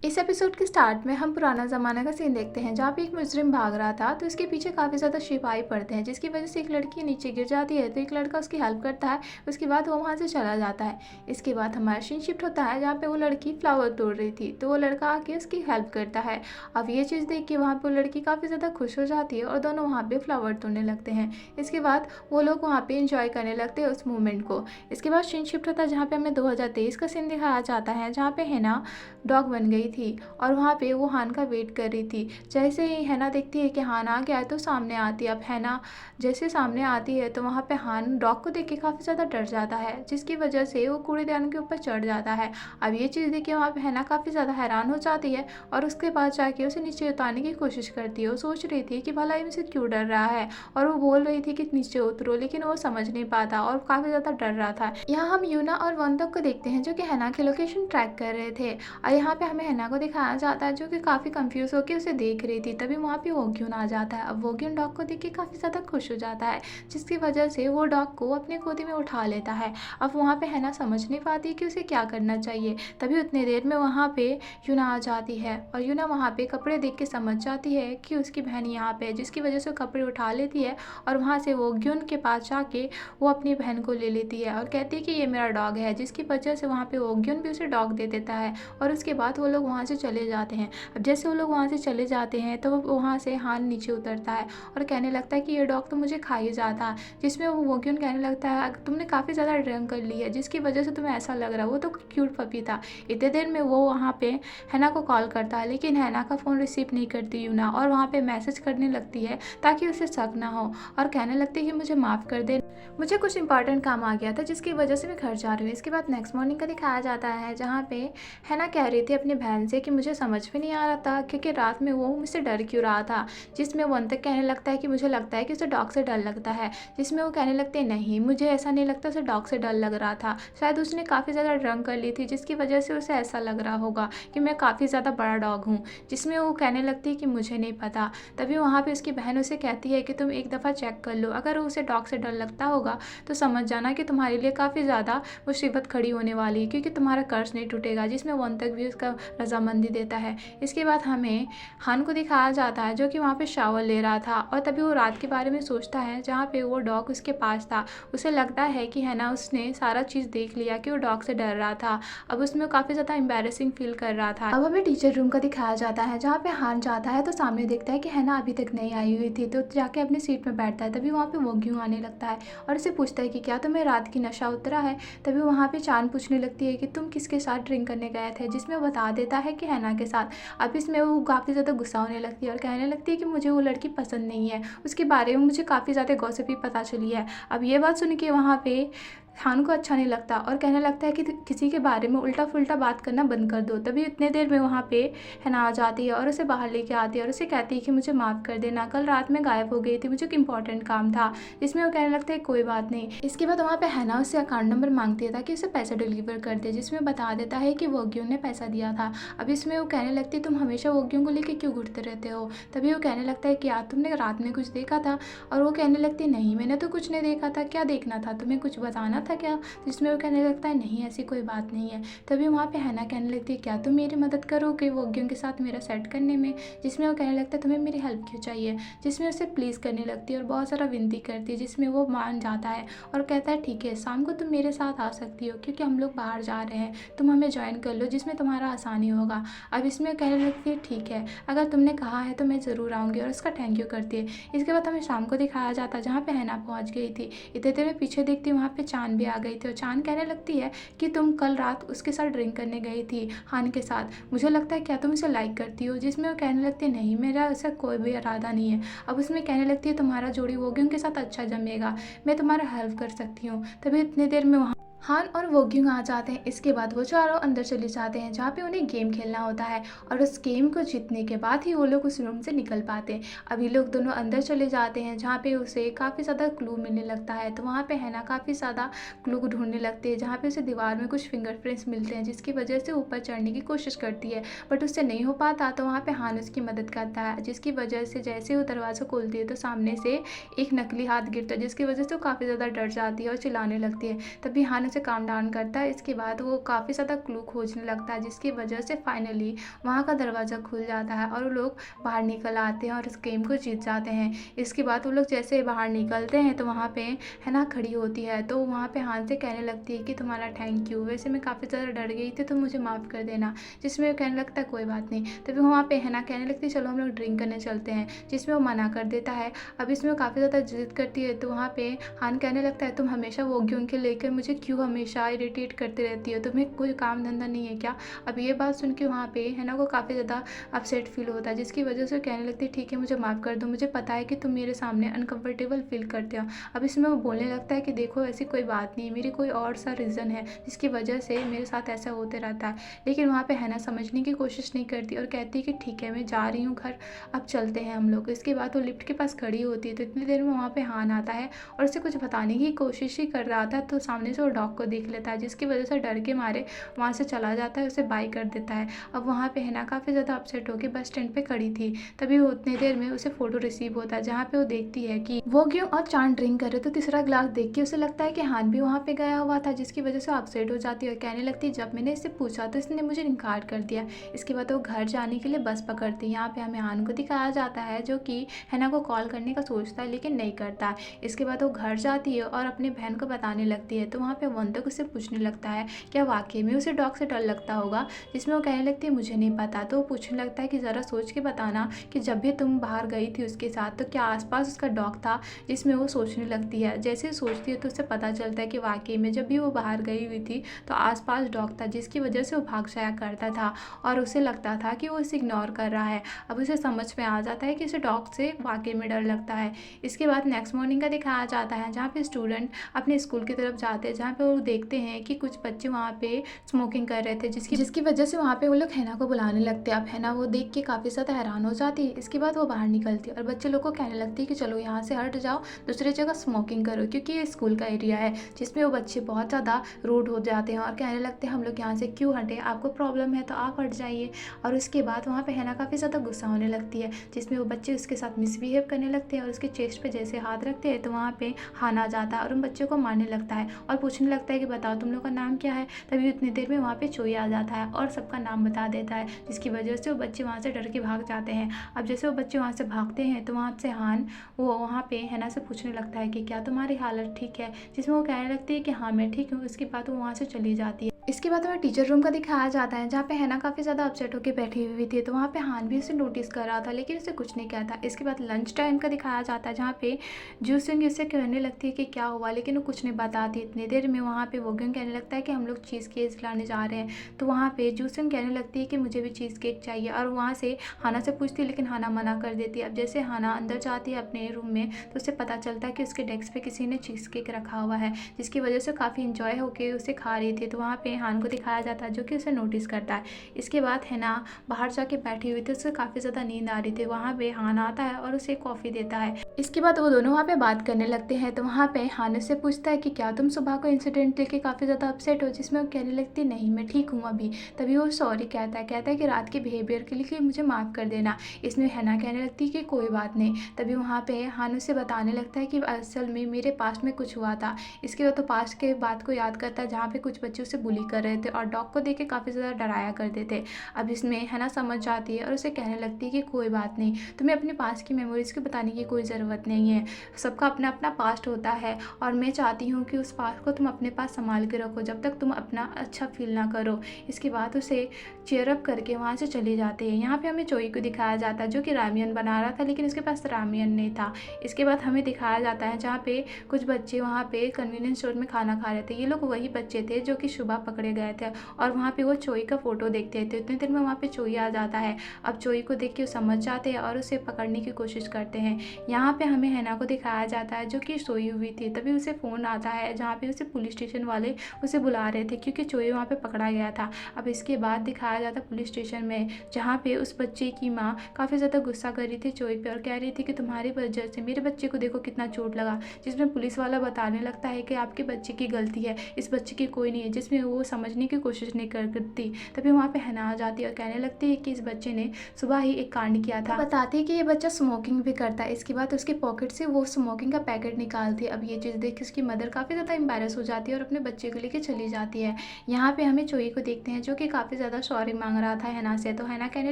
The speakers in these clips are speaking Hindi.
इस एपिसोड के स्टार्ट में हम पुराना ज़माना का सीन देखते हैं जहाँ पे एक मुजरिम भाग रहा था तो इसके पीछे काफ़ी ज़्यादा सिपाही पड़ते हैं जिसकी वजह से एक लड़की नीचे गिर जाती है तो एक लड़का उसकी हेल्प करता है। उसके बाद वो वहाँ से चला जाता है। इसके बाद हमारा सीन शिफ्ट होता है जहाँ पे वो लड़की फ्लावर तोड़ रही थी तो वो लड़का आके उसकी हेल्प करता है। अब ये चीज़ देख के वहाँ पर वो लड़की काफ़ी ज़्यादा खुश हो जाती है और दोनों वहाँ पर फ्लावर तोड़ने लगते हैं। इसके बाद वो लोग वहाँ पर इंजॉय करने लगते हैं उस मोमेंट को। इसके बाद सीन शिफ्ट होता है जहाँ पे हमें 2023 का सीन दिखाया जाता है जहाँ पे हैना डॉग बन गई थी और वहाँ पे वो हान का वेट कर रही थी। जैसे ही हैना देखती है कि हान आ गया है तो सामने आती है। अब हैना जैसे सामने आती है तो वहाँ पे हान डॉग को देख के काफ़ी ज़्यादा डर जाता है जिसकी वजह से वो कूड़ेदान के ऊपर चढ़ जाता है। अब ये चीज़ देख के वहाँ पे हैना काफ़ी ज़्यादा हैरान हो जाती है और उसके बाद जाके उसे नीचे उतारने की कोशिश करती है। वो सोच रही थी कि भला इनसे क्यों डर रहा है और वो बोल रही थी कि नीचे उतरो, लेकिन वो समझ नहीं पाता और काफ़ी ज़्यादा डर रहा था। यहाँ हम यूना और वनतक को देखते हैं जो कि हैना की लोकेशन ट्रैक कर रहे थे और यहाँ पे हमें हैना को दिखाया जाता है जो कि काफ़ी कंफ्यूज होकर उसे देख रही थी। तभी वहाँ पे वोग्यून आ जाता है। अब वोग्यून डॉग को देख के काफ़ी ज़्यादा खुश हो जाता है जिसकी वजह से वो डॉग को अपने गोदी में उठा लेता है। अब वहाँ पे हैना समझ नहीं पाती कि उसे क्या करना चाहिए। तभी उतनी देर में वहाँ पे यूना आ जाती है और यूना वहाँ पे कपड़े देख के समझ जाती है कि उसकी बहन यहाँ पे है जिसकी वजह से वो कपड़े उठा लेती है और वहाँ से वोग्यून के पास जाके वो अपनी बहन को ले लेती है और कहती है कि ये मेरा डॉग है, जिसकी वजह से वहाँ पे वोग्यून भी उसे डॉग दे देता है और उसके बाद वो लोग वहाँ से चले जाते हैं। अब जैसे वो लोग वहाँ से चले जाते हैं तो वहाँ से हान नीचे उतरता है और कहने लगता है कि ये डॉग तो मुझे खा ही जाता, जिसमें वो वोग्यून कहने लगता है तुमने काफ़ी ज़्यादा ड्रिंक कर ली है जिसकी वजह से तुम्हें ऐसा लग रहा है, वो तो क्यूट पपी था। इतने देर में वो वहाँ पे हैना को कॉल करता है लेकिन हैना का फ़ोन रिसीव नहीं करती यूना और वहाँ पे मैसेज करने लगती है ताकि उसे शक ना हो और कहने लगती है कि मुझे माफ़ कर दे, मुझे कुछ इंपॉर्टेंट काम आ गया था जिसकी वजह से मैं घर जा रही हूँ। इसके बाद नेक्स्ट मॉर्निंग का दिखाया जाता है जहाँ पे हैना कह रही थी अपनी बहन से कि मुझे समझ में नहीं आ रहा था क्योंकि रात में वो मुझसे डर क्यों रहा था, जिसमें वन तक कहने लगता है कि मुझे लगता है कि उसे डॉग से डर लगता है, जिसमें वो कहने लगते हैं नहीं मुझे ऐसा नहीं लगता, उसे डॉग से डर लग रहा था, शायद उसने काफ़ी ज़्यादा ड्रंक कर ली थी जिसकी वजह से उसे ऐसा लग रहा होगा कि मैं काफ़ी ज़्यादा बड़ा डॉग हूँ, जिसमें वो कहने लगती है कि मुझे नहीं पता। तभी वहाँ पर उसकी बहन उसे कहती है कि तुम एक दफ़ा चेक कर लो, अगर उसे डॉग से डर लगता होगा तो समझ जाना कि तुम्हारे लिए काफ़ी ज़्यादा मुसीबत खड़ी होने वाली है क्योंकि तुम्हारा कर्ज नहीं टूटेगा, जिसमें वन तक भी उसका रजामंदी देता है। इसके बाद हमें हान को दिखाया जाता है जो कि वहाँ पे शावर ले रहा था और तभी वो रात के बारे में सोचता है जहाँ पे वो डॉग उसके पास था। उसे लगता है कि है ना उसने सारा चीज़ देख लिया कि वो डॉग से डर रहा था। अब उसमें काफ़ी ज़्यादा एम्बैरेसिंग फील कर रहा था। अब हमें टीचर रूम का दिखाया जाता है जहाँ पे हान जाता है तो सामने देखता है कि है ना अभी तक नहीं आई हुई थी तो जाके अपनी सीट में बैठता है। तभी वहाँ पे वोग्यून आने लगता है और उसे पूछता है कि क्या तुम्हें रात की नशा उतरा है। तभी वहाँ पे चांद पूछने लगती है कि तुम किसके साथ ड्रिंक करने गए थे, जिसमें वो बता देता है कि हैना के साथ। अब इसमें वो काफ़ी ज़्यादा गुस्सा होने लगती है और कहने लगती है कि मुझे वो लड़की पसंद नहीं है, उसके बारे में मुझे काफ़ी ज़्यादा गॉसिप भी पता चली है। अब ये बात सुन के वहाँ पे हान को अच्छा नहीं लगता और कहने लगता है कि किसी के बारे में उल्टा फुल्टा बात करना बंद कर दो। तभी इतने देर में वहाँ पे हैना आ जाती है और उसे बाहर लेके आती है और उसे कहती है कि मुझे माफ़ कर देना, कल रात में गायब हो गई थी, मुझे एक इंपॉर्टेंट काम था, जिसमें वो कहने लगता है कोई बात नहीं। इसके बाद वहाँ पे हैना उससे अकाउंट नंबर मांगती है ताकि उसे पैसा डिलीवर कर दे, जिसमें बता देता है कि वोग्यून ने पैसा दिया था। अब इसमें वो कहने लगती है तुम हमेशा वोग्यून को लेकर क्यों घूरते रहते हो। तभी वो कहने लगता है कि यार तुमने रात में कुछ देखा था और वो कहने लगती है नहीं मैंने तो कुछ नहीं देखा था, क्या देखना था, तुम्हें कुछ बताना था क्या। जिसमें वो कहने लगता है नहीं ऐसी कोई बात नहीं है। तभी वहाँ पे हैना कहने लगती है क्या तुम मेरी मदद करोगे वोग्यून के साथ मेरा सेट करने में, जिसमें वो कहने लगता है तुम्हें मेरी हेल्प क्यों चाहिए, जिसमें उसे प्लीज़ करने लगती है और बहुत सारा विनती करती है, जिसमें वो मान जाता है और कहता है ठीक है शाम को तुम मेरे साथ आ सकती हो क्योंकि हम लोग बाहर जा रहे हैं, तुम हमें ज्वाइन कर लो जिसमें तुम्हारा आसानी होगा। अब इसमें कहने लगती है ठीक है अगर तुमने कहा है तो मैं ज़रूर आऊँगी और उसका थैंक यू करती है। इसके बाद हमें शाम को दिखाया जाता है जहाँ पे हैना पहुँच गई थी। इतने देर में पीछे देखती वहाँ पे चांद भी आ गई थी और चांद कहने लगती है कि तुम कल रात उसके साथ ड्रिंक करने गई थी हान के साथ, मुझे लगता है क्या तुम उसे लाइक करती हो, जिसमें वो कहने लगती है नहीं मेरा ऐसा कोई भी इरादा नहीं है। अब उसमें कहने लगती है तुम्हारा जोड़ी वोग्यून के साथ अच्छा जमेगा, मैं तुम्हारा हेल्प कर सकती हूँ। तभी इतनी देर में हान और वोग्यून आ जाते हैं। इसके बाद वो चारों अंदर चले जाते हैं जहाँ पे उन्हें गेम खेलना होता है और उस गेम को जीतने के बाद ही वो लोग उस रूम से निकल पाते हैं। अब ये लोग दोनों अंदर चले जाते हैं जहाँ पे उसे काफ़ी ज़्यादा क्लू मिलने लगता है। तो वहाँ पे हैना काफ़ी ज़्यादा क्लू ढूंढने लगती है जहाँ पे उसे दीवार में कुछ फिंगरप्रिंट्स मिलते हैं, जिसकी वजह से ऊपर चढ़ने की कोशिश करती है बट उससे नहीं हो पाता। तो वहाँ पे हान उसकी मदद करता है, जिसकी वजह से जैसे वो दरवाज़ा खोलती है तो सामने से एक नकली हाथ गिरता है, जिसकी वजह से वो काफ़ी ज़्यादा डर जाती है और चिल्लाने लगती है। तभी हान से काम डाउन करता है। इसके बाद वो काफ़ी ज़्यादा क्लू खोजने लगता है, जिसकी वजह से फाइनली वहाँ का दरवाज़ा खुल जाता है और वो लोग बाहर निकल आते हैं और इस गेम को जीत जाते हैं। इसके बाद वो लोग जैसे बाहर निकलते हैं तो वहाँ पे है ना खड़ी होती है, तो वहाँ पे हान से कहने लगती है कि तुम्हारा थैंक यू, वैसे मैं काफ़ी ज़्यादा डर गई थी तो मुझे माफ़ कर देना। जिसमें वो कहने लगता है कोई बात नहीं। तभी वहाँ पे है ना कहने लगती है चलो हम लोग ड्रिंक करने चलते हैं, जिसमें वो मना कर देता है। अब इसमें वो काफ़ी ज़्यादा जिद करती है, तो वहाँ पे हान कहने लगता है तुम हमेशा वो क्यों के लेकर मुझे क्यों हमेशा इरिटेट करती रहती हो, तुम्हें कोई काम धंधा नहीं है क्या। अब ये बात सुन के वहाँ पे है ना वो काफ़ी ज़्यादा अपसेट फील होता है, जिसकी वजह से वो कहने लगती है ठीक है मुझे माफ़ कर दो, मुझे पता है कि तुम मेरे सामने अनकंफर्टेबल फील करते हो। अब इसमें वो बोलने लगता है कि देखो ऐसी कोई बात नहीं, मेरी कोई और सा रीज़न है जिसकी वजह से मेरे साथ ऐसा होते रहता है। लेकिन वहाँ पे है ना समझने की कोशिश नहीं करती और कहती है कि ठीक है मैं जा रही हूँ घर, अब चलते हैं हम लोग। इसके बाद वो लिफ्ट के पास खड़ी होती है, तो इतनी देर में वहाँ पे हान आता है और उसे कुछ बताने की कोशिश ही कर रहा था, तो सामने से वो डॉग को देख लेता है, जिसकी वजह से डर के मारे वहाँ से चला जाता है, उसे बाय कर देता है। अब वहाँ पे है ना काफ़ी ज़्यादा अपसेट होकर बस स्टैंड पे खड़ी थी, तभी वो उतनी देर में उसे फ़ोटो रिसीव होता है, जहाँ पे वो देखती है कि वो क्यों और चांद ड्रिंक करे। तो तीसरा ग्लास देख के उसे लगता है कि हान भी वहाँ पे गया हुआ था, जिसकी वजह से अपसेट हो जाती है और कहने लगती है जब मैंने इससे पूछा तो इसने मुझे इनकार कर दिया। इसके बाद वो घर जाने के लिए बस पकड़ती है। यहाँ पे हमें हान को दिखाया जाता है जो कि हैना को कॉल करने का सोचता है लेकिन नहीं करता। इसके बाद वो घर जाती है और अपनी बहन को बताने लगती है, तो वहाँ पे वंतक उससे पूछने लगता है क्या वाकई में उसे डॉग से डर लगता होगा, जिसमें वो कहने लगती है मुझे नहीं पता। तो वो पूछने लगता है कि ज़रा सोच के बताना कि जब भी तुम बाहर गई थी उसके साथ तो क्या आसपास उसका डॉग था, जिसमें वो सोचने लगती है। जैसे सोचती है तो उसे पता चलता है कि वाकई में जब भी वो बाहर गई हुई थी तो आसपास डॉग था, जिसकी वजह से वो भाग जाया करता था और उसे लगता था कि वो इसे इग्नोर कर रहा है। अब उसे समझ में आ जाता है कि उसे डॉग से वाकई में डर लगता है। इसके बाद नेक्स्ट मॉर्निंग का दिखाया जाता है, जहाँ पे स्टूडेंट अपने स्कूल की तरफ जाते हैं, जहाँ पे वो देखते हैं कि कुछ बच्चे वहाँ पे स्मोकिंग कर रहे थे, जिसकी वजह से वहाँ पे वो लोग हैना को बुलाने लगते हैं। अब हैना वो देख के काफ़ी ज़्यादा हैरान हो जाती है। इसके बाद वो बाहर निकलती है और बच्चे लोग को कहने लगती है कि चलो यहाँ से हट जाओ, दूसरी जगह स्मोकिंग करो, क्योंकि ये स्कूल का एरिया है। जिसमें वो बच्चे बहुत ज़्यादा रूड हो जाते हैं और कहने लगते हैं हम लोग यहाँ से क्यों हटे, आपको प्रॉब्लम है तो आप हट जाइए। और उसके बाद वहाँ पे हैना काफ़ी ज़्यादा गुस्सा होने लगती है, जिसमें वो बच्चे उसके साथ मिसबिहेव करने लगते हैं और उसके चेस्ट पे जैसे हाथ रखते हैं तो वहाँ पे हान आ जाता है और उन बच्चों को मारने लगता है और पूछने लगता है कि बताओ तुम लोग का नाम क्या है। तभी उतनी देर में वहाँ पे चोई आ जाता है और सबका नाम बता देता है, जिसकी वजह से वो बच्चे वहाँ से डर के भाग जाते हैं। अब जैसे वो बच्चे वहाँ से भागते हैं तो वहाँ से हान वो वहाँ पे हैना से पूछने लगता है कि क्या तुम्हारी हालत ठीक है, जिसमें वो कहने लगती है कि हाँ मैं ठीक हूँ। इसके बाद वो वहाँ से चली जाती है। इसके बाद हमें टीचर रूम का दिखाया जाता है, जहाँ पे हैना काफ़ी ज़्यादा अपसेट होकर बैठी हुई थी, तो वहाँ पे हान भी उसे नोटिस कर रहा था लेकिन उसे कुछ नहीं कहता। इसके बाद लंच टाइम का दिखाया जाता है, जहाँ पे जूसिंग उससे कहने लगती है कि क्या हुआ, लेकिन वो कुछ नहीं बताती। इतनी देर में वहाँ पे वोगिंग कहने लगता है कि हम लोग चीज़ केक लाने जा रहे हैं, तो वहाँ पे जूसिंग कहने लगती है कि मुझे भी चीज़ केक चाहिए और वहाँ से हाना से पूछती है लेकिन हाना मना कर देती है। अब जैसे हाना अंदर जाती है अपने रूम में तो उसे पता चलता है कि उसके डेस्क पे किसी ने चीज़ केक रखा हुआ है, जिसकी वजह से काफ़ी इंजॉय होकर उसे खा रही थी। तो वहाँ पे हान को दिखाया जाता है जो कि उसे नोटिस करता है। इसके बाद हैना बाहर जाके बैठी हुई थी, उसे काफ़ी ज़्यादा नींद आ रही थी। वहाँ पे हान आता है और उसे कॉफ़ी देता है। इसके बाद वो दोनों वहाँ पे बात करने लगते हैं, तो वहाँ पे हान से पूछता है कि क्या तुम सुबह को इंसिडेंट लेके काफ़ी ज़्यादा अपसेट हो, जिसमें वो कहने लगती नहीं मैं ठीक हूँ अभी। तभी वो सॉरी कहता है कि रात के बिहेवियर के लिए मुझे माफ़ कर देना। इसमें हैना कहने लगती है कि कोई बात नहीं। तभी वहाँ पे हान उसे बताने लगता है कि असल में मेरे पास्ट में कुछ हुआ था। इसके बाद तो पास्ट के बात को याद करता है, जहाँ पे कुछ बच्चे उसे बुली कर रहे थे और डॉग को देख के काफ़ी ज़्यादा डराया करते थे। अब इसमें हैना समझ जाती है और उसे कहने लगती है कि कोई बात नहीं, तुम्हें अपने पास्ट की मेमोरीज़ को बताने की कोई ज़रूरत नहीं है, सबका अपना अपना पास्ट होता है और मैं चाहती हूँ कि उस पास्ट को तुम अपने पास संभाल के रखो जब तक तुम अपना अच्छा फील ना करो। इसके बाद उसे चेयर अप करके वहाँ से चले जाते हैं। यहाँ पे हमें चोई को दिखाया जाता है जो कि रामियन बना रहा था, लेकिन उसके पास रामियन नहीं था। इसके बाद हमें दिखाया जाता है जहाँ पे कुछ बच्चे वहाँ पे कन्वीनियंस स्टोर में खाना खा रहे थे। ये लोग वही बच्चे थे जो कि सुबह पकड़े गए थे और वहाँ पे वो चोई का फ़ोटो देखते थे। इतनी देर में वहाँ पे चोई आ जाता है। अब चोई को देख के वो समझ जाते हैं और उसे पकड़ने की कोशिश करते हैं। यहाँ पे हमें हैना को दिखाया जाता है जो कि सोई हुई थी। तभी उसे फ़ोन आता है जहाँ पे उसे पुलिस स्टेशन वाले उसे बुला रहे थे क्योंकि चोई वहाँ पे पकड़ा गया था। अब इसके बाद दिखाया जाता पुलिस स्टेशन में, जहाँ पे उस बच्चे की माँ काफ़ी ज़्यादा गुस्सा कर रही थी चोई पे और कह रही थी कि तुम्हारी वजह से मेरे बच्चे को देखो कितना चोट लगा। जिसमें पुलिस वाला बताने लगता है कि आपके बच्चे की गलती है, इस बच्चे की कोई नहीं है। जिसमें वो समझने की कोशिश नहीं करती। तभी वहाँ पे हैना आ जाती है और कहने लगती है कि इस बच्चे ने सुबह ही एक कांड किया था। बताती है कि ये बच्चा स्मोकिंग भी करता है। इसके बाद उसके पॉकेट से वो स्मोकिंग का पैकेट निकालती है। अब ये चीज़ देख के उसकी मदर काफ़ी ज़्यादा एम्बैरेस हो जाती है और अपने बच्चे को लेके चली जाती है। यहाँ पे हमें चोई को देखते हैं जो कि काफ़ी ज़्यादा सॉरी मांग रहा था हैना से, तो हैना कहने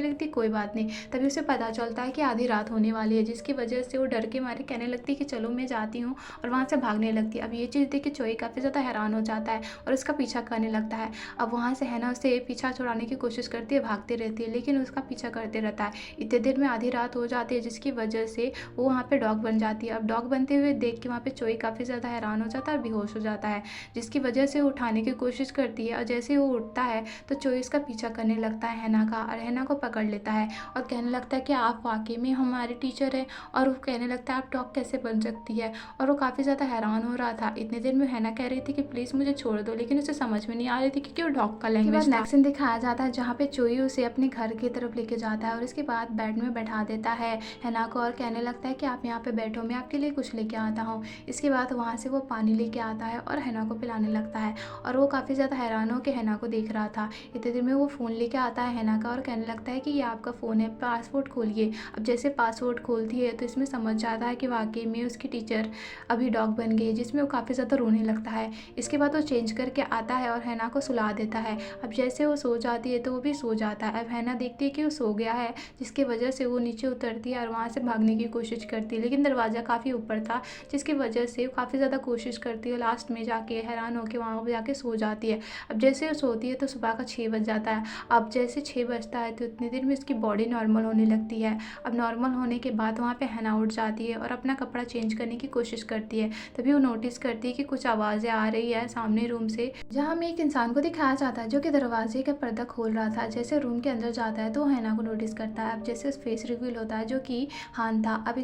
लगती कोई बात नहीं। तभी उसे पता चलता है कि आधी रात होने वाली है, जिसकी वजह से वो डर के मारे कहने लगती है कि चलो मैं जाती हूँ, और वहाँ से भागने लगती है। अब ये चीज़ देख के चोई काफ़ी ज़्यादा हैरान हो जाता है और उसका पीछा करने लगता है। अब वहाँ से हैना उसे पीछा छुड़ाने की कोशिश करती है, भागती रहती है, लेकिन उसका पीछा करते रहता है। इतने देर में आधी रात हो जाती है, जिसकी वजह से वो वहाँ पे डॉग बन जाती है। अब डॉग बनते हुए देख के वहाँ पे चोई काफ़ी ज़्यादा हैरान हो जाता है और बेहोश हो जाता है, जिसकी वजह से वो उठाने की कोशिश करती है। और जैसे ही वो उठता है तो चोई उसका पीछा करने लगता है हैना का, और हैना को पकड़ लेता है और कहने लगता है कि आप वाकई में हमारे टीचर हैं। और वो कहने लगता है आप डॉग कैसे बन सकती है, और वो काफ़ी ज़्यादा हैरान हो रहा था। इतने देर में हैना कह रही थी कि प्लीज़ मुझे छोड़ दो, लेकिन उसे समझ में नहीं आ रही थी क्योंकि वो डॉग का लैंग्वेज था। नेक्स्ट सीन दिखाया जाता है जहाँ पे चोई उसे अपने घर की तरफ लेके जाता है और इसके बाद बेड में बैठा देता है हैना को और कहने लगता है कि आप यहाँ पे बैठो, मैं आपके लिए कुछ लेके आता हूँ। इसके बाद वहाँ से वो पानी लेके आता है और हैना को पिलाने लगता है, और वो काफ़ी ज़्यादा हैरान हो के हैना को देख रहा था। इतने देर में वो फ़ोन लेके आता है हैना का और कहने लगता है कि ये आपका फ़ोन है, पासवर्ड खोलिए। अब जैसे पासवर्ड खोलती है तो इसमें समझ जाता है कि वाकई में उसकी टीचर अभी डॉग बन गई, जिसमें वो काफ़ी ज़्यादा रोने लगता है। इसके बाद वो चेंज करके आता है और हैना को सुला देता है। अब जैसे वो सो जाती है तो वो भी सो जाता है। अब हैना देखती है कि वो सो गया है, जिसकी वजह से वो नीचे उतरती है और वहाँ से भागने की कोशिश करती है, लेकिन दरवाज़ा काफ़ी ऊपर था, जिसकी वजह से वो काफ़ी ज़्यादा कोशिश करती है। लास्ट में जाके हैरान होकर वहाँ पर जाके सो जाती है। अब जैसे वो सोती है तो सुबह का 6 बज जाता है। अब जैसे 6 बजता है तो इतनी देर में उसकी बॉडी नॉर्मल होने लगती है। अब नॉर्मल होने के बाद वहाँ पे हैना उठ जाती है और अपना कपड़ा चेंज करने की कोशिश करती है। तभी वो नोटिस करती है कि कुछ आवाज़ें आ रही है सामने रूम से, जहाँ हमें एक इंसान को दिखाया जाता है जो कि दरवाजे का पर्दा खोल रहा था। जैसे रूम के अंदर जाता है तो हैना को नोटिस करता है। अब जैसे उस फेस रिवील होता है जो कि हान था। अब